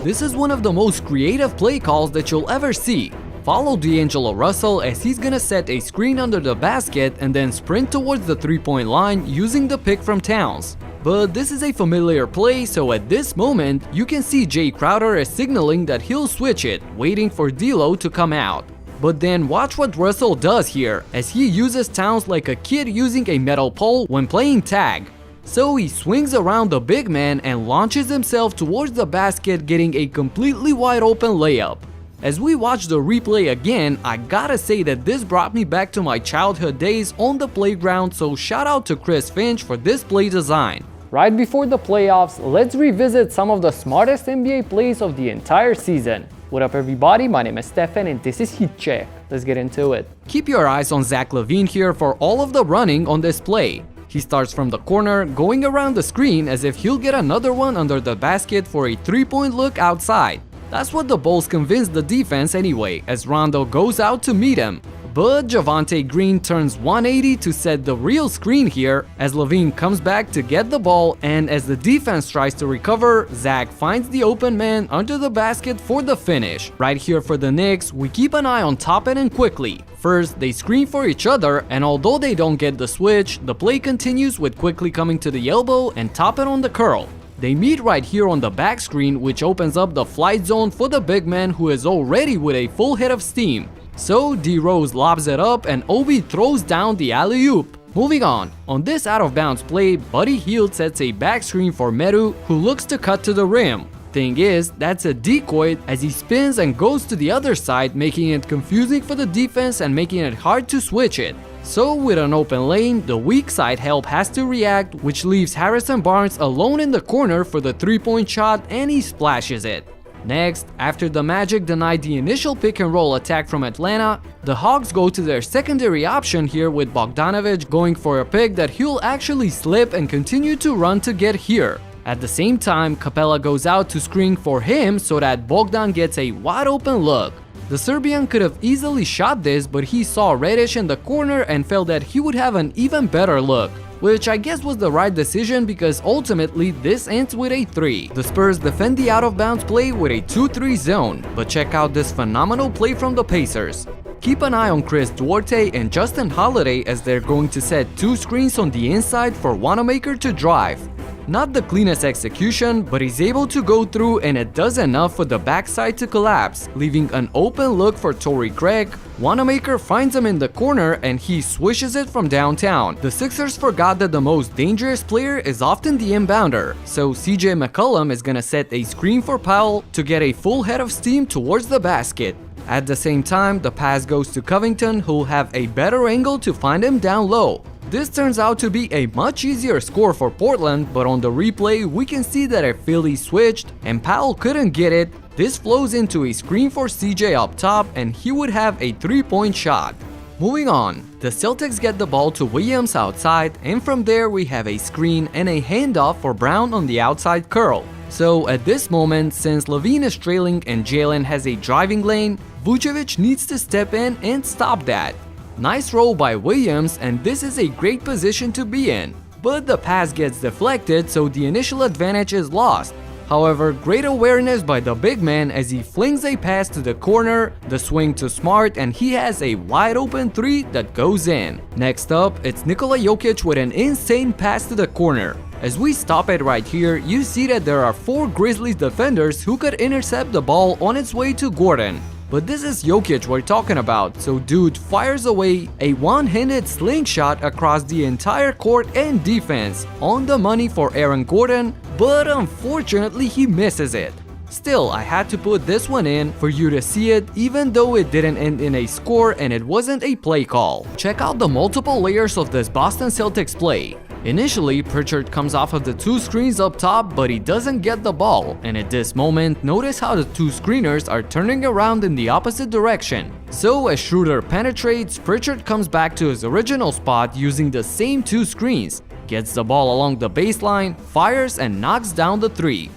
This is one of the most creative play calls that you'll ever see. Follow D'Angelo Russell as he's gonna set a screen under the basket and then sprint towards the three-point line using the pick from Towns. But this is a familiar play, so at this moment, you can see Jay Crowder is signaling that he'll switch it, waiting for D'Lo to come out. But then watch what Russell does here, as he uses Towns like a kid using a metal pole when playing tag. So he swings around the big man and launches himself towards the basket, getting a completely wide open layup. As we watch the replay again, I gotta say that this brought me back to my childhood days on the playground, so shout out to Chris Finch for this play design. Right before the playoffs, let's revisit some of the smartest NBA plays of the entire season. What up everybody, my name is Stefan and this is Heat Check. Let's get into it. Keep your eyes on Zach LaVine here for all of the running on this play. He starts from the corner, going around the screen as if he'll get another one under the basket for a three-point look outside. That's what the Bulls convinced the defense anyway, as Rondo goes out to meet him. But Javonte Green turns 180 to set the real screen here, as LaVine comes back to get the ball, and as the defense tries to recover, Zach finds the open man under the basket for the finish. Right here for the Knicks, we keep an eye on Toppin and Quickly. First, they screen for each other, and although they don't get the switch, the play continues with Quickly coming to the elbow and Toppin on the curl. They meet right here on the back screen, which opens up the flight zone for the big man who is already with a full head of steam. So D-Rose lobs it up and Obi throws down the alley-oop. Moving on this out-of-bounds play, Buddy Hield sets a back screen for Meru, who looks to cut to the rim. Thing is, that's a decoy as he spins and goes to the other side, making it confusing for the defense and making it hard to switch it. So with an open lane, the weak side help has to react, which leaves Harrison Barnes alone in the corner for the three-point shot, and he splashes it. Next, after the Magic denied the initial pick and roll attack from Atlanta, the Hawks go to their secondary option here with Bogdanovic going for a pick that he'll actually slip and continue to run to get here. At the same time, Capella goes out to screen for him so that Bogdan gets a wide open look. The Serbian could have easily shot this, but he saw Reddish in the corner and felt that he would have an even better look, which I guess was the right decision because ultimately this ends with a 3. The Spurs defend the out-of-bounds play with a 2-3 zone, but check out this phenomenal play from the Pacers. Keep an eye on Chris Duarte and Justin Holiday as they're going to set two screens on the inside for Wanamaker to drive. Not the cleanest execution, but he's able to go through and it does enough for the backside to collapse, leaving an open look for Torrey Craig. Wanamaker finds him in the corner and he swishes it from downtown. The Sixers forgot that the most dangerous player is often the inbounder, so CJ McCollum is gonna set a screen for Powell to get a full head of steam towards the basket. At the same time, the pass goes to Covington, who'll have a better angle to find him down low. This turns out to be a much easier score for Portland, but on the replay we can see that if Philly switched and Powell couldn't get it, this flows into a screen for CJ up top and he would have a three-point shot. Moving on, the Celtics get the ball to Williams outside, and from there we have a screen and a handoff for Brown on the outside curl. So at this moment, since LaVine is trailing and Jalen has a driving lane, Vucevic needs to step in and stop that. Nice roll by Williams, and this is a great position to be in, but the pass gets deflected, so the initial advantage is lost. However, great awareness by the big man as he flings a pass to the corner, the swing to Smart, and he has a wide open 3 that goes in. Next up, it's Nikola Jokic with an insane pass to the corner. As we stop it right here, you see that there are 4 Grizzlies defenders who could intercept the ball on its way to Gordon. But this is Jokic we're talking about, so dude fires away a one-handed slingshot across the entire court and defense, on the money for Aaron Gordon, but unfortunately he misses it. Still, I had to put this one in for you to see it, even though it didn't end in a score and it wasn't a play call. Check out the multiple layers of this Boston Celtics play. Initially, Pritchard comes off of the 2 screens up top, but he doesn't get the ball, and at this moment, notice how the 2 screeners are turning around in the opposite direction. So as Schroeder penetrates, Pritchard comes back to his original spot using the same 2 screens, gets the ball along the baseline, fires and knocks down the 3.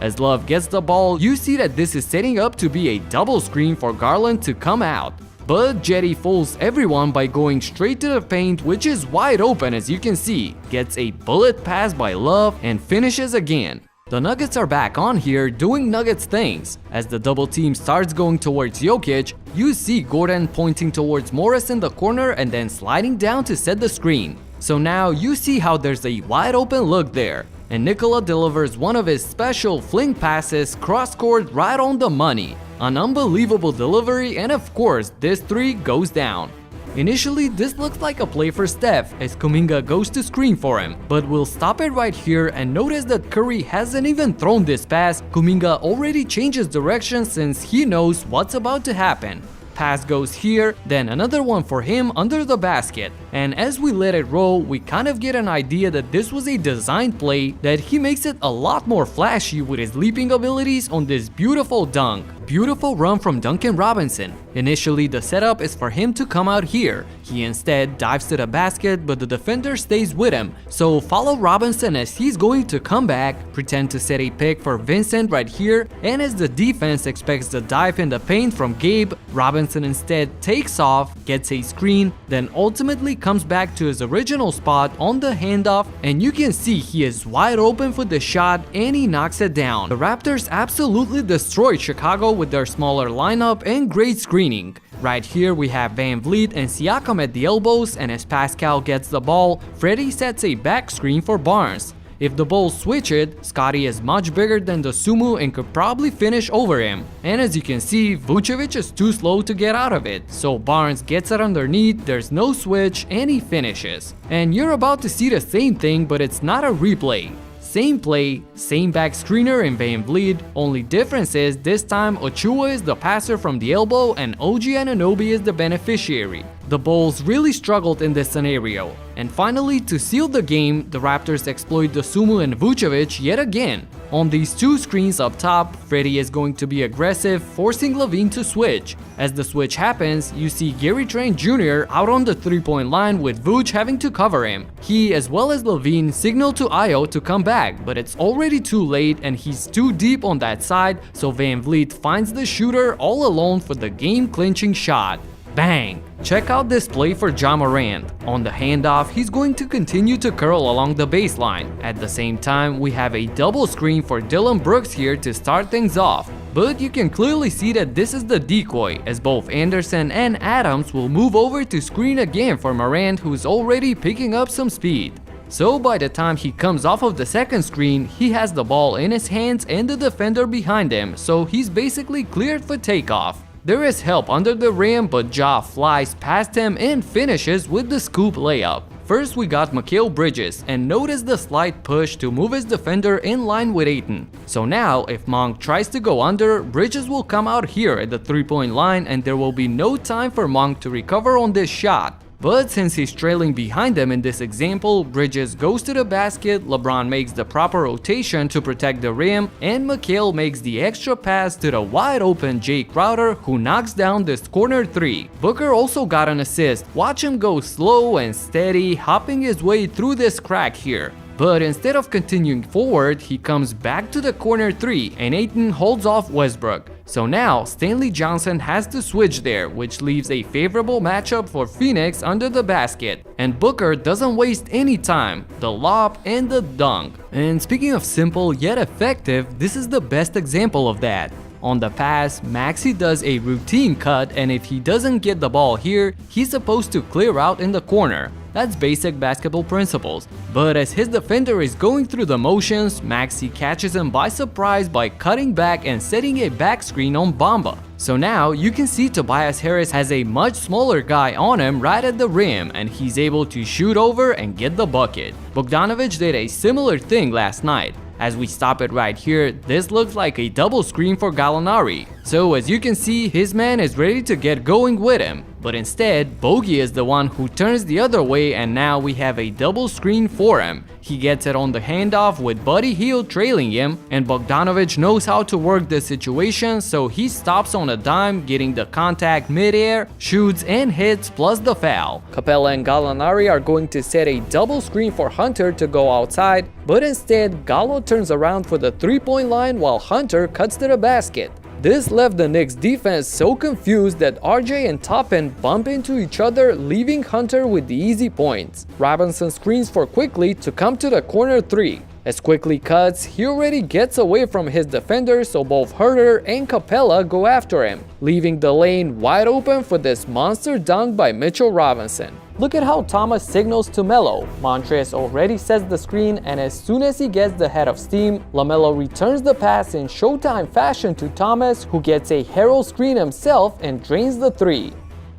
As Love gets the ball, you see that this is setting up to be a double screen for Garland to come out. But Jetty fools everyone by going straight to the paint, which is wide open as you can see, gets a bullet pass by Love and finishes again. The Nuggets are back on here doing Nuggets things. As the double team starts going towards Jokic, you see Gordon pointing towards Morris in the corner and then sliding down to set the screen. So now you see how there's a wide open look there, and Nikola delivers one of his special fling passes cross-court right on the money. An unbelievable delivery, and of course this three goes down. Initially, this looks like a play for Steph as Kuminga goes to screen for him, but we'll stop it right here and notice that Curry hasn't even thrown this pass. Kuminga already changes direction since he knows what's about to happen. Pass goes here, then another one for him under the basket, and as we let it roll, we kind of get an idea that this was a designed play, that he makes it a lot more flashy with his leaping abilities on this beautiful dunk. Beautiful run from Duncan Robinson. Initially, the setup is for him to come out here. He instead dives to the basket, but the defender stays with him. So follow Robinson as he's going to come back, pretend to set a pick for Vincent right here, and as the defense expects the dive in the paint from Gabe, Robinson instead takes off, gets a screen, then ultimately comes back to his original spot on the handoff, and you can see he is wide open for the shot and he knocks it down. The Raptors absolutely destroyed Chicago with their smaller lineup and great screening. Right here we have Van Vliet and Siakam at the elbows, and as Pascal gets the ball, Freddie sets a back screen for Barnes. If the Bulls switch it, Scottie is much bigger than the Sumu and could probably finish over him. And as you can see, Vucevic is too slow to get out of it, so Barnes gets it underneath, there's no switch, and he finishes. And you're about to see the same thing, but it's not a replay. Same play, same back screener in Van Vliet, only difference is this time Ochoa is the passer from the elbow and OG Anunoby is the beneficiary. The Bulls really struggled in this scenario. And finally, to seal the game, the Raptors exploit the Sumu and Vucevic yet again. On these two screens up top, Freddie is going to be aggressive, forcing Levine to switch. As the switch happens, you see Gary Trent Jr. out on the three-point line with Vooch having to cover him. He, as well as Levine, signal to Ayo to come back, but it's already too late and he's too deep on that side, so Van Vliet finds the shooter all alone for the game-clinching shot. Bang! Check out this play for Ja Morant. On the handoff, he's going to continue to curl along the baseline. At the same time, we have a double screen for Dillon Brooks here to start things off. But you can clearly see that this is the decoy, as both Anderson and Adams will move over to screen again for Morant, who's already picking up some speed. So by the time he comes off of the second screen, he has the ball in his hands and the defender behind him, so he's basically cleared for takeoff. There is help under the rim, but Ja flies past him and finishes with the scoop layup. First we got Mikal Bridges, and notice the slight push to move his defender in line with Ayton. So now if Monk tries to go under, Bridges will come out here at the three-point line and there will be no time for Monk to recover on this shot. But since he's trailing behind them in this example, Bridges goes to the basket, LeBron makes the proper rotation to protect the rim, and Mikal makes the extra pass to the wide open Jay Crowder, who knocks down this corner three. Booker also got an assist. Watch him go slow and steady, hopping his way through this crack here. But instead of continuing forward, he comes back to the corner three and Ayton holds off Westbrook. So now Stanley Johnson has to switch there, which leaves a favorable matchup for Phoenix under the basket. And Booker doesn't waste any time, the lob and the dunk. And speaking of simple yet effective, this is the best example of that. On the pass, Maxey does a routine cut, and if he doesn't get the ball here, he's supposed to clear out in the corner. That's basic basketball principles. But as his defender is going through the motions, Maxey catches him by surprise by cutting back and setting a back screen on Bamba. So now you can see Tobias Harris has a much smaller guy on him right at the rim, and he's able to shoot over and get the bucket. Bogdanovic did a similar thing last night. As we stop it right here, this looks like a double screen for Gallinari. So as you can see, his man is ready to get going with him. But instead, Bogey is the one who turns the other way, and now we have a double screen for him. He gets it on the handoff with Buddy Hield trailing him, and Bogdanovic knows how to work the situation, so he stops on a dime, getting the contact midair, shoots and hits plus the foul. Capella and Gallinari are going to set a double screen for Hunter to go outside, but instead Gallo turns around for the three-point line while Hunter cuts to the basket. This left the Knicks defense so confused that RJ and Toppin bump into each other, leaving Hunter with the easy points. Robinson screens for Quickly to come to the corner three. As quickly cuts, he already gets away from his defender, so both Herter and Capella go after him, leaving the lane wide open for this monster dunk by Mitchell Robinson. Look at how Thomas signals to Melo. Montrezl already sets the screen, and as soon as he gets the head of steam, LaMelo returns the pass in Showtime fashion to Thomas, who gets a Herald screen himself and drains the three.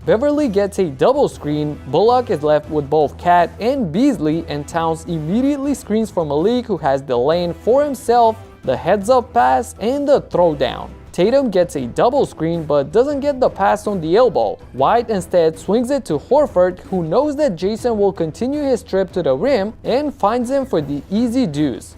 Beverly gets a double screen, Bullock is left with both Cat and Beasley, and Towns immediately screens for Malik, who has the lane for himself, the heads-up pass, and the throwdown. Tatum gets a double screen but doesn't get the pass on the elbow. White instead swings it to Horford, who knows that Jason will continue his trip to the rim and finds him for the easy deuce.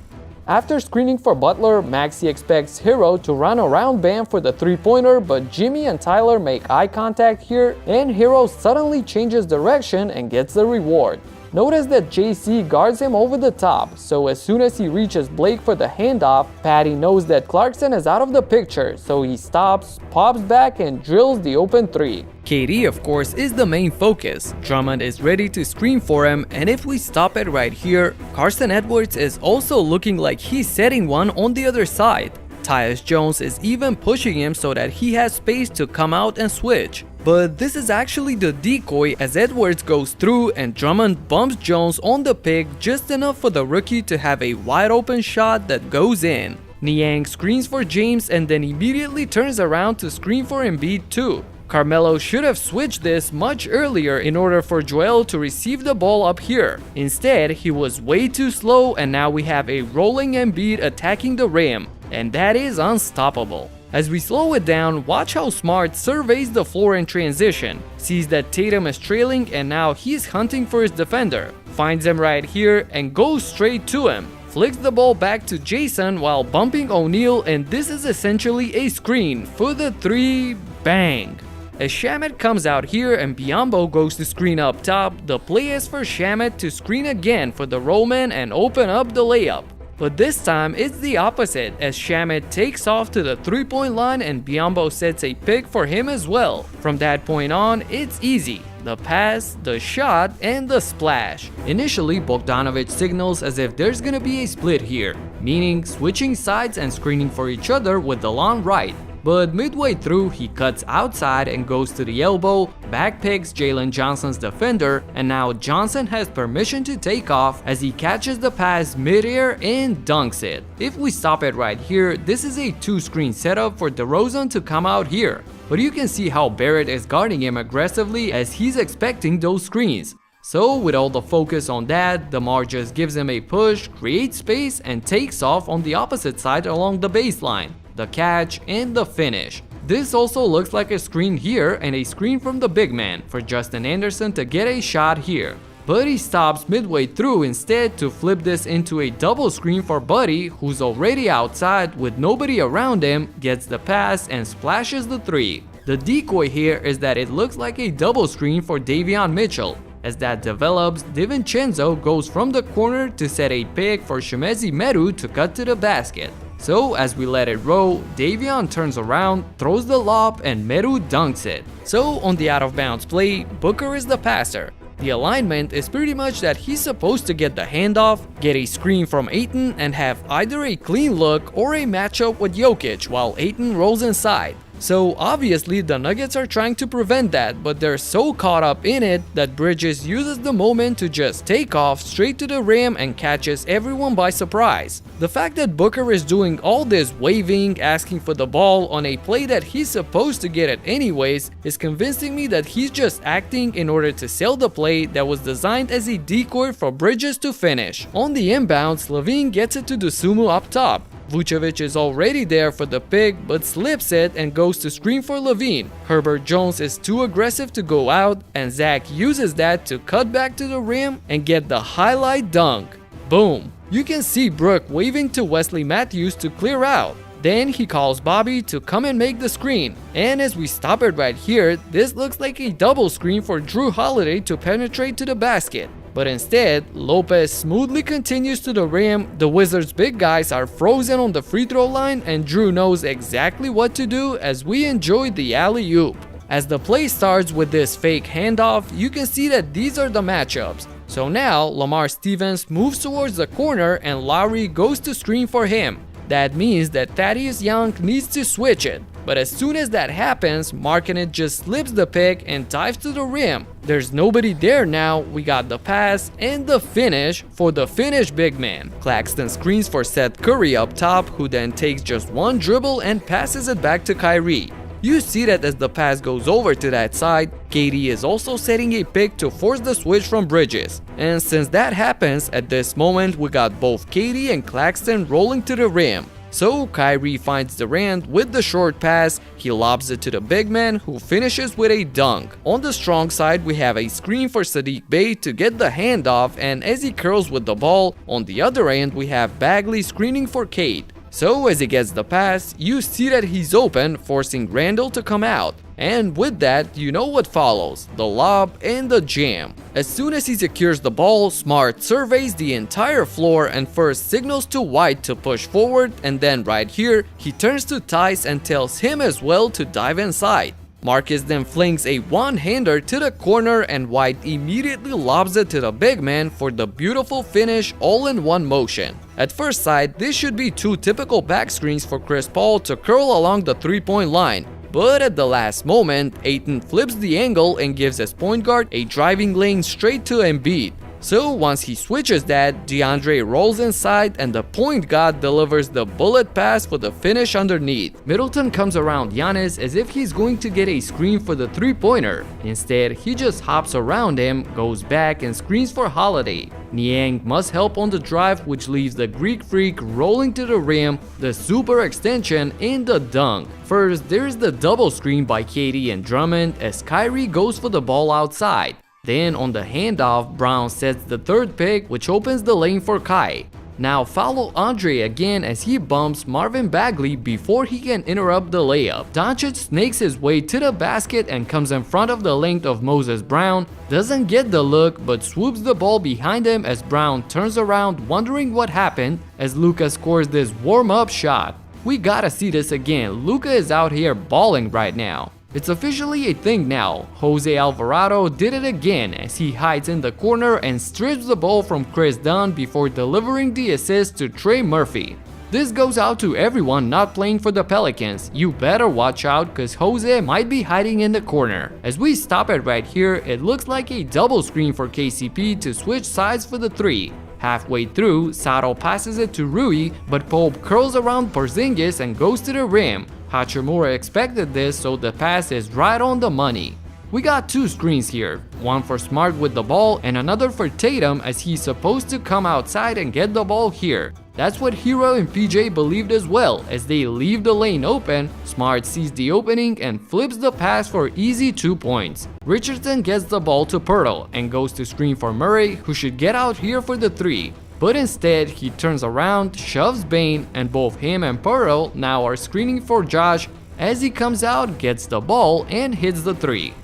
After screening for Butler, Maxey expects Hero to run around Bam for the three-pointer, but Jimmy and Tyler make eye contact here, and Hero suddenly changes direction and gets the reward. Notice that JC guards him over the top, so as soon as he reaches Blake for the handoff, Patty knows that Clarkson is out of the picture, so he stops, pops back, and drills the open three. KD, of course, is the main focus. Drummond is ready to screen for him, and if we stop it right here, Carson Edwards is also looking like he's setting one on the other side. Tyus Jones is even pushing him so that he has space to come out and switch. But this is actually the decoy, as Edwards goes through and Drummond bumps Jones on the pick just enough for the rookie to have a wide open shot that goes in. Niang screens for James and then immediately turns around to screen for Embiid too. Carmelo should have switched this much earlier in order for Joel to receive the ball up here. Instead, he was way too slow, and now we have a rolling Embiid attacking the rim, and that is unstoppable. As we slow it down, watch how Smart surveys the floor in transition, sees that Tatum is trailing, and now he's hunting for his defender, finds him right here and goes straight to him, flicks the ball back to Jason while bumping O'Neal, and this is essentially a screen for the three. Bang! As Shamet comes out here and Biyombo goes to screen up top, the play is for Shamet to screen again for the rollman and open up the layup. But this time it's the opposite, as Shamet takes off to the three-point line and Biyombo sets a pick for him as well. From that point on, it's easy. The pass, the shot, and the splash. Initially, Bogdanovic signals as if there's gonna be a split here, meaning switching sides and screening for each other with the long right. But midway through, he cuts outside and goes to the elbow, backpicks Jalen Johnson's defender, and now Johnson has permission to take off as he catches the pass midair and dunks it. If we stop it right here, this is a two-screen setup for DeRozan to come out here. But you can see how Barrett is guarding him aggressively as he's expecting those screens. So with all the focus on that, DeMar just gives him a push, creates space, and takes off on the opposite side along the baseline. The catch, and the finish. This also looks like a screen here and a screen from the big man for Justin Anderson to get a shot here. But he stops midway through instead to flip this into a double screen for Buddy, who's already outside with nobody around him, gets the pass and splashes the three. The decoy here is that it looks like a double screen for Davion Mitchell. As that develops, DiVincenzo goes from the corner to set a pick for Shemezi Medu to cut to the basket. So as we let it roll, Davion turns around, throws the lob, and Medu dunks it. So on the out of bounds play, Booker is the passer. The alignment is pretty much that he's supposed to get the handoff, get a screen from Ayton, and have either a clean look or a matchup with Jokic while Ayton rolls inside. So obviously the Nuggets are trying to prevent that, but they're so caught up in it that Bridges uses the moment to just take off straight to the rim and catches everyone by surprise. The fact that Booker is doing all this waving, asking for the ball on a play that he's supposed to get it anyways is convincing me that he's just acting in order to sell the play that was designed as a decoy for Bridges to finish. On the inbounds, Levine gets it to Dosunmu up top. Vucevic is already there for the pick but slips it and goes to screen for Levine. Herbert Jones is too aggressive to go out, and Zach uses that to cut back to the rim and get the highlight dunk. Boom! You can see Brook waving to Wesley Matthews to clear out. Then he calls Bobby to come and make the screen. And as we stop it right here, this looks like a double screen for Drew Holiday to penetrate to the basket. But instead, Lopez smoothly continues to the rim, the Wizards' big guys are frozen on the free throw line, and Drew knows exactly what to do as we enjoy the alley-oop. As the play starts with this fake handoff, you can see that these are the matchups. So now Lamar Stevens moves towards the corner and Lowry goes to screen for him. That means that Thaddeus Young needs to switch it. But as soon as that happens, Markkanen just slips the pick and dives to the rim. There's nobody there now, we got the pass and the finish for the Finnish big man. Claxton screens for Seth Curry up top, who then takes just one dribble and passes it back to Kyrie. You see that as the pass goes over to that side, KD is also setting a pick to force the switch from Bridges. And since that happens, at this moment we got both KD and Claxton rolling to the rim. So Kyrie finds Durant with the short pass, he lobs it to the big man who finishes with a dunk. On the strong side we have a screen for Saddiq Bey to get the handoff, and as he curls with the ball, on the other end we have Bagley screening for Cade. So as he gets the pass, you see that he's open, forcing Randall to come out. And with that, you know what follows, the lob and the jam. As soon as he secures the ball, Smart surveys the entire floor and first signals to White to push forward, and then right here, he turns to Tice and tells him as well to dive inside. Marcus then flings a one-hander to the corner and White immediately lobs it to the big man for the beautiful finish all in one motion. At first sight, this should be two typical back screens for Chris Paul to curl along the three-point line. But at the last moment, Ayton flips the angle and gives his point guard a driving lane straight to Embiid. So once he switches that, DeAndre rolls inside and the point guard delivers the bullet pass for the finish underneath. Middleton comes around Giannis as if he's going to get a screen for the three-pointer. Instead, he just hops around him, goes back and screens for Holiday. Niang must help on the drive, which leaves the Greek Freak rolling to the rim, the super extension and the dunk. First, there's the double screen by KD and Drummond as Kyrie goes for the ball outside. Then on the handoff, Brown sets the third pick, which opens the lane for Kai. Now follow Andre again as he bumps Marvin Bagley before he can interrupt the layup. Doncic snakes his way to the basket and comes in front of the length of Moses Brown, doesn't get the look but swoops the ball behind him as Brown turns around wondering what happened as Luka scores this warm-up shot. We gotta see this again, Luka is out here balling right now. It's officially a thing now. Jose Alvarado did it again as he hides in the corner and strips the ball from Chris Dunn before delivering the assist to Trey Murphy. This goes out to everyone not playing for the Pelicans. You better watch out cause Jose might be hiding in the corner. As we stop it right here, it looks like a double screen for KCP to switch sides for the three. Halfway through, Sato passes it to Rui, but Pope curls around Porzingis and goes to the rim. Hachimura expected this, so the pass is right on the money. We got two screens here, one for Smart with the ball and another for Tatum as he's supposed to come outside and get the ball here. That's what Hero and PJ believed as well. As they leave the lane open, Smart sees the opening and flips the pass for easy 2 points. Richardson gets the ball to Pirtle and goes to screen for Murray, who should get out here for the three. But instead, he turns around, shoves Bane, and both him and Pirtle now are screening for Josh as he comes out, gets the ball, and hits the three.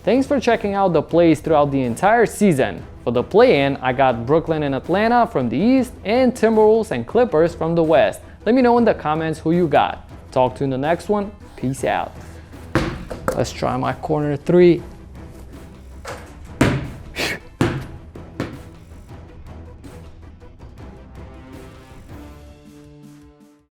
Thanks for checking out the plays throughout the entire season. For the play-in, I got Brooklyn and Atlanta from the East and Timberwolves and Clippers from the West. Let me know in the comments who you got. Talk to you in the next one. Peace out. Let's try my corner three.